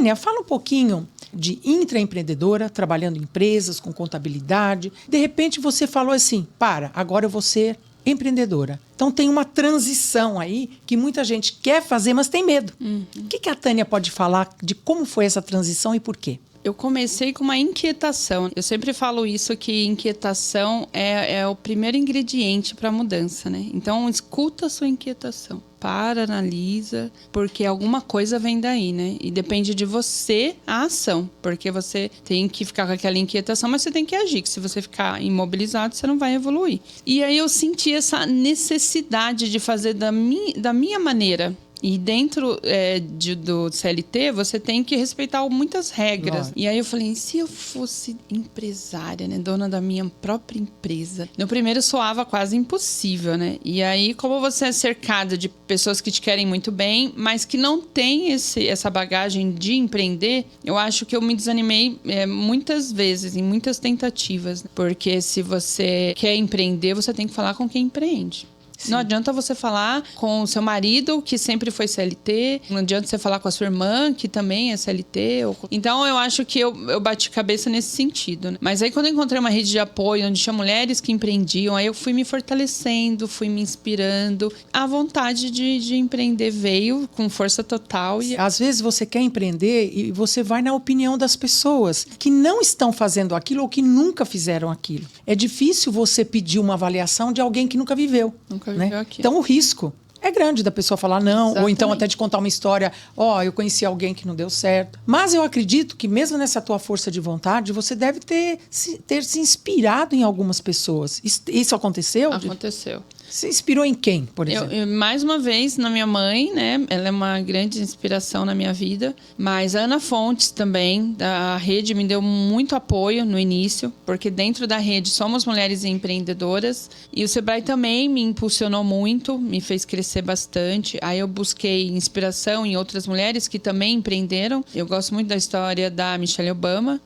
Tânia, fala um pouquinho de intraempreendedora, trabalhando em empresas, com contabilidade. De repente você falou assim, agora eu vou ser empreendedora. Então tem uma transição aí que muita gente quer fazer, mas tem medo. O que a Tânia pode falar de como foi essa transição e por quê? Eu comecei com uma inquietação. Eu sempre falo isso, que inquietação é o primeiro ingrediente para a mudança, né? Então, escuta a sua inquietação. Analisa, porque alguma coisa vem daí, né? E depende de você a ação, porque você tem que ficar com aquela inquietação, mas você tem que agir, que se você ficar imobilizado, você não vai evoluir. E aí eu senti essa necessidade de fazer da minha maneira. E dentro do CLT, você tem que respeitar muitas regras. Claro. E aí eu falei, se eu fosse empresária, né? Dona da minha própria empresa? No primeiro soava quase impossível, né? E aí, como você é cercada de pessoas que te querem muito bem, mas que não tem essa bagagem de empreender, eu acho que eu me desanimei muitas vezes, em muitas tentativas. Porque se você quer empreender, você tem que falar com quem empreende. Sim. Não adianta você falar com o seu marido, que sempre foi CLT. Não adianta você falar com a sua irmã, que também é CLT. Então, eu acho que eu bati cabeça nesse sentido, né? Mas aí, quando eu encontrei uma rede de apoio, onde tinha mulheres que empreendiam, aí eu fui me fortalecendo, fui me inspirando. A vontade de empreender veio com força total. Às vezes, você quer empreender e você vai na opinião das pessoas que não estão fazendo aquilo ou que nunca fizeram aquilo. É difícil você pedir uma avaliação de alguém que nunca viveu. Né? Então o risco é grande da pessoa falar não. Exatamente. Ou então até de contar uma história, eu conheci alguém que não deu certo. Mas eu acredito que mesmo nessa tua força de vontade, você deve ter se inspirado em algumas pessoas. Isso aconteceu? Aconteceu. Você inspirou em quem, por exemplo? Eu, mais uma vez, na minha mãe, né? Ela é uma grande inspiração na minha vida. Mas a Ana Fontes também, da rede, me deu muito apoio no início. Porque dentro da rede somos mulheres empreendedoras. E o Sebrae também me impulsionou muito, me fez crescer bastante. Aí eu busquei inspiração em outras mulheres que também empreenderam. Eu gosto muito da história da Michelle Obama.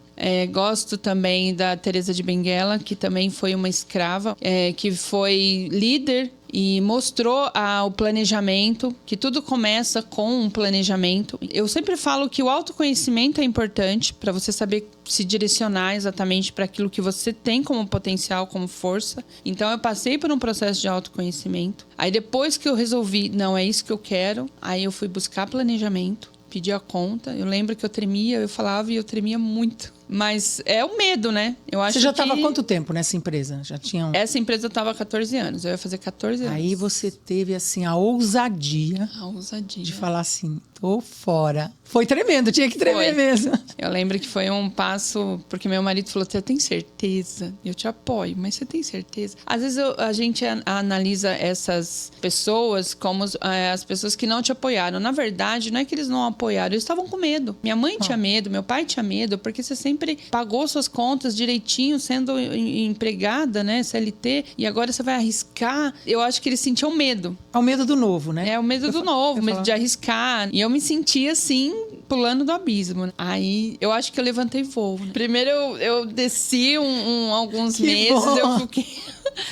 Gosto também da Teresa de Benguela, que também foi uma escrava, que foi líder e mostrou o planejamento, que tudo começa com um planejamento. Eu sempre falo que o autoconhecimento é importante para você saber se direcionar exatamente para aquilo que você tem como potencial, como força. Então, eu passei por um processo de autoconhecimento. Aí, depois que eu resolvi, não é isso que eu quero, aí eu fui buscar planejamento, pedi a conta. Eu lembro que eu tremia, eu falava e eu tremia muito. Mas é o medo, né? Eu acho. Você já estava há quanto tempo nessa empresa? Já tinha Essa empresa eu estava há 14 anos. Eu ia fazer 14 anos. Aí você teve, assim, a ousadia de falar assim, tô fora. Foi tremendo, tinha que tremer mesmo. Eu lembro que foi um passo, porque meu marido falou, você tem certeza? Eu te apoio, mas você tem certeza? Às vezes a gente analisa essas pessoas como as pessoas que não te apoiaram. Na verdade, não é que eles não apoiaram, eles estavam com medo. Minha mãe tinha medo, meu pai tinha medo, porque você sempre pagou suas contas direitinho, sendo empregada, né, CLT, e agora você vai arriscar. Eu acho que eles sentiam medo. É o medo do novo, né? É o medo do novo, medo de arriscar. E eu me sentia assim, pulando do abismo. Aí eu acho que eu levantei voo. Né? Primeiro eu desci alguns meses, bom. Eu fiquei.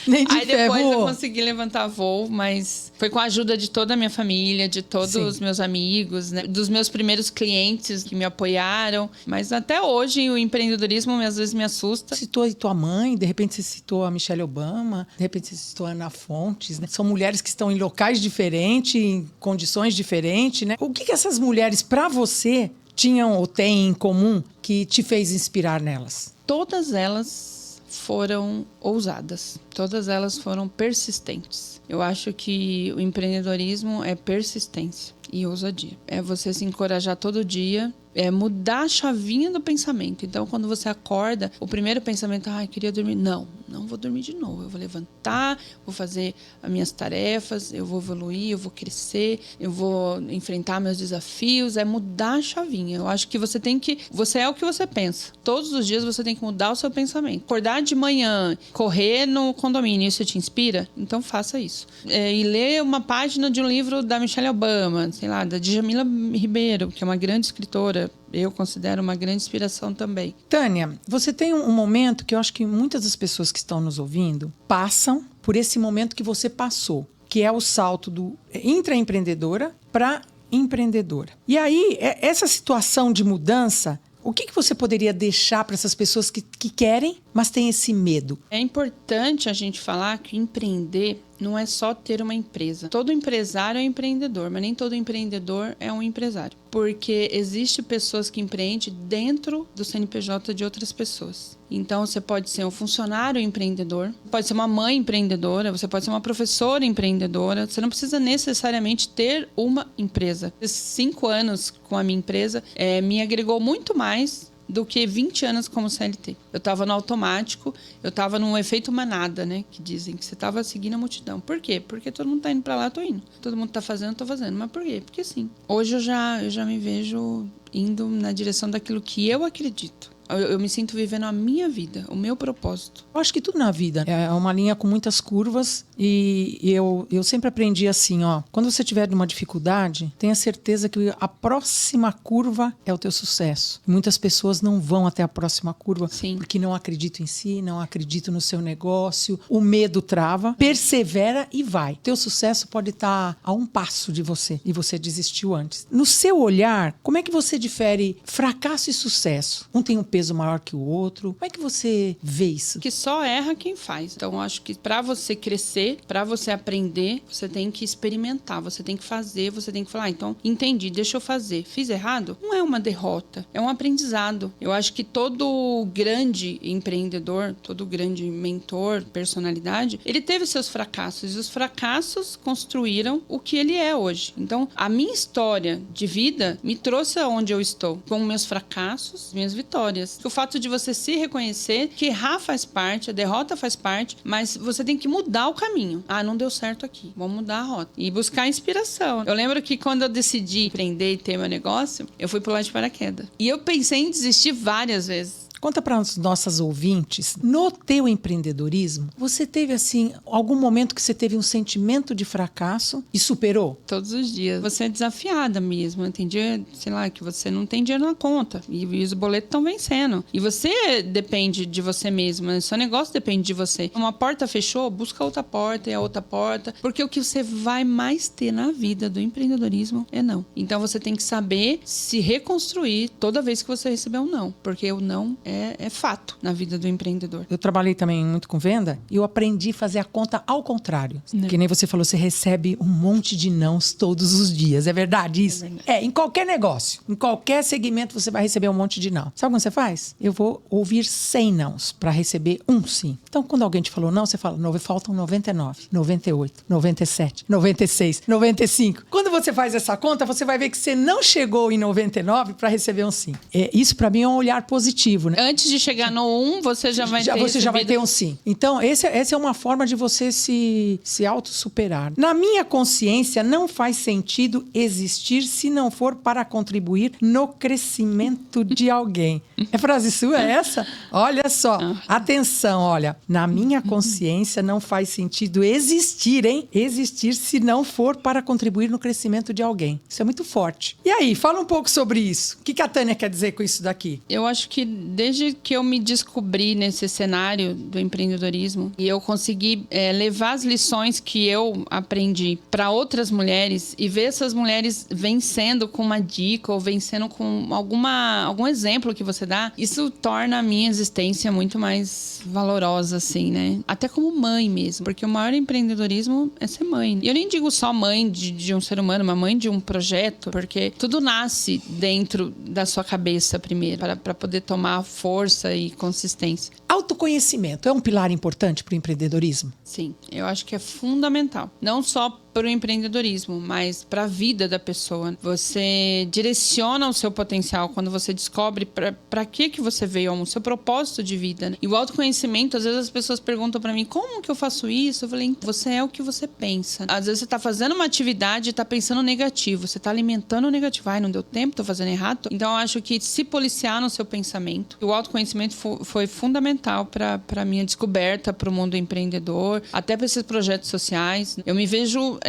Nem de Aí depois ferro. eu consegui levantar voo, mas foi com a ajuda de toda a minha família, de todos os meus amigos, né? Dos meus primeiros clientes que me apoiaram. Mas até hoje o empreendedorismo às vezes me assusta. Você citou a tua mãe, de repente você citou a Michelle Obama, de repente você citou a Ana Fontes, né? São mulheres que estão em locais diferentes, em condições diferentes, né? O que essas mulheres, para você, tinham ou têm em comum que te fez inspirar nelas? Todas elas foram ousadas. Todas elas foram persistentes. Eu acho que o empreendedorismo é persistência e ousadia. É você se encorajar todo dia, mudar a chavinha do pensamento. Então, quando você acorda, o primeiro pensamento, queria dormir. Não vou dormir de novo. Eu vou levantar, vou fazer as minhas tarefas, eu vou evoluir, eu vou crescer, eu vou enfrentar meus desafios. É mudar a chavinha. Eu acho que você é o que você pensa. Todos os dias você tem que mudar o seu pensamento. Acordar de manhã, correr no condomínio, isso te inspira? Então faça isso. E ler uma página de um livro da Michelle Obama, sei lá, da Djamila Ribeiro, que é uma grande escritora. Eu considero uma grande inspiração também. Tânia, você tem um momento que eu acho que muitas das pessoas que estão nos ouvindo passam por esse momento que você passou, que é o salto do intraempreendedora para empreendedora. E aí, essa situação de mudança, o que você poderia deixar para essas pessoas que querem, mas têm esse medo? É importante a gente falar que empreender não é só ter uma empresa. Todo empresário é empreendedor, mas nem todo empreendedor é um empresário. Porque existe pessoas que empreendem dentro do CNPJ de outras pessoas. Então, você pode ser um funcionário empreendedor, pode ser uma mãe empreendedora, você pode ser uma professora empreendedora. Você não precisa necessariamente ter uma empresa. Esses 5 anos com a minha empresa me agregou muito mais do que 20 anos como CLT. Eu estava no automático, eu estava num efeito manada, né? Que dizem que você estava seguindo a multidão. Por quê? Porque todo mundo está indo para lá, eu tô indo. Todo mundo está fazendo, eu tô fazendo. Mas por quê? Porque sim. Hoje eu já me vejo indo na direção daquilo que eu acredito. Eu me sinto vivendo a minha vida, o meu propósito. Eu acho que tudo na vida é uma linha com muitas curvas e eu sempre aprendi assim, ó. Quando você tiver uma dificuldade, tenha certeza que a próxima curva é o teu sucesso. Muitas pessoas não vão até a próxima curva porque não acreditam em si, não acreditam no seu negócio, o medo trava, persevera e vai. Teu sucesso pode estar a um passo de você e você desistiu antes. No seu olhar, como é que você difere fracasso e sucesso? Um tem um peso maior que o outro. Como é que você vê isso? Que só erra quem faz. Então, eu acho que para você crescer, para você aprender, você tem que experimentar, você tem que fazer, você tem que falar, então, entendi, deixa eu fazer. Fiz errado? Não é uma derrota, é um aprendizado. Eu acho que todo grande empreendedor, todo grande mentor, personalidade, ele teve seus fracassos e os fracassos construíram o que ele é hoje. Então, a minha história de vida me trouxe aonde eu estou, com meus fracassos, minhas vitórias. O fato de você se reconhecer que errar faz parte, a derrota faz parte, mas você tem que mudar o caminho. Ah, não deu certo aqui, vamos mudar a rota. E buscar inspiração. Eu lembro que quando eu decidi empreender e ter meu negócio, eu fui pular de paraquedas. E eu pensei em desistir várias vezes. Conta para os nossos ouvintes, no teu empreendedorismo, você teve assim, algum momento que você teve um sentimento de fracasso e superou? Todos os dias. Você é desafiada mesmo. Tem dia, sei lá, que você não tem dinheiro na conta e os boletos estão vencendo. E você depende de você mesma, seu negócio depende de você. Uma porta fechou, busca outra porta e a outra porta, porque o que você vai mais ter na vida do empreendedorismo é não. Então você tem que saber se reconstruir toda vez que você receber um não, porque o não é fato na vida do empreendedor. Eu trabalhei também muito com venda e eu aprendi a fazer a conta ao contrário. Não. Que nem você falou, você recebe um monte de nãos todos os dias. É verdade isso? É verdade. Em qualquer negócio, em qualquer segmento você vai receber um monte de não. Sabe como você faz? Eu vou ouvir 100 nãos para receber um sim. Então, quando alguém te falou não, você fala, faltam 99, 98, 97, 96, 95. Quando você faz essa conta, você vai ver que você não chegou em 99 para receber um sim. Isso para mim é um olhar positivo, né? Antes de chegar no 1, você já vai ter você já vai ter um sim. Então, essa é uma forma de você se auto-superar. Na minha consciência, não faz sentido existir se não for para contribuir no crescimento de alguém. É frase sua essa? Olha só. Atenção, olha. Na minha consciência, não faz sentido existir, hein? Existir se não for para contribuir no crescimento de alguém. Isso é muito forte. E aí, fala um pouco sobre isso. O que a Tânia quer dizer com isso daqui? Eu acho que desde que eu me descobri nesse cenário do empreendedorismo e eu consegui levar as lições que eu aprendi para outras mulheres e ver essas mulheres vencendo com uma dica ou vencendo com algum exemplo que você dá, isso torna a minha existência muito mais valorosa, assim, né? Até como mãe mesmo, porque o maior empreendedorismo é ser mãe. E eu nem digo só mãe de um ser humano, uma mãe de um projeto, porque tudo nasce dentro da sua cabeça primeiro, para poder tomar força e consistência. Autoconhecimento é um pilar importante para o empreendedorismo? Sim, eu acho que é fundamental. Não só para o empreendedorismo, mas para a vida da pessoa. Você direciona o seu potencial quando você descobre para que você veio, o seu propósito de vida. Né? E o autoconhecimento, às vezes as pessoas perguntam para mim, como que eu faço isso? Eu falei, você é o que você pensa. Às vezes você está fazendo uma atividade e está pensando negativo, você está alimentando o negativo. Ai, não deu tempo, estou fazendo errado. Então, eu acho que se policiar no seu pensamento. O autoconhecimento foi fundamental para a minha descoberta para o mundo empreendedor, até para esses projetos sociais. Eu me vejo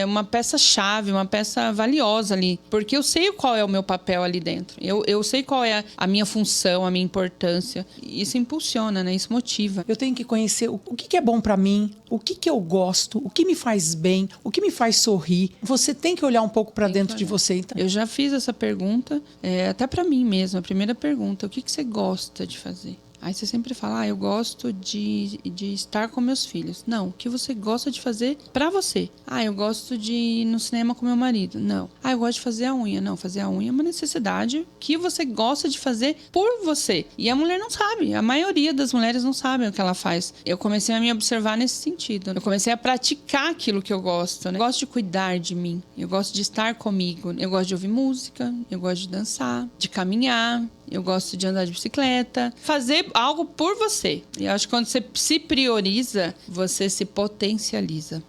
uma peça-chave, uma peça valiosa ali. Porque eu sei qual é o meu papel ali dentro. Eu sei qual é a minha função, a minha importância. Isso impulsiona, né? Isso motiva. Eu tenho que conhecer o que é bom pra mim, o que eu gosto, o que me faz bem, o que me faz sorrir. Você tem que olhar um pouco pra dentro de você. Então. Eu já fiz essa pergunta, até pra mim mesma. A primeira pergunta, o que você gosta de fazer? Aí você sempre fala, eu gosto de estar com meus filhos. Não, o que você gosta de fazer pra você? Eu gosto de ir no cinema com meu marido. Não. Eu gosto de fazer a unha. Não, fazer a unha é uma necessidade que você gosta de fazer por você. E a mulher não sabe. A maioria das mulheres não sabem o que ela faz. Eu comecei a me observar nesse sentido. Eu comecei a praticar aquilo que eu gosto, né? Eu gosto de cuidar de mim. Eu gosto de estar comigo. Eu gosto de ouvir música. Eu gosto de dançar, de caminhar. Eu gosto de andar de bicicleta. Fazer algo por você. E eu acho que quando você se prioriza, você se potencializa.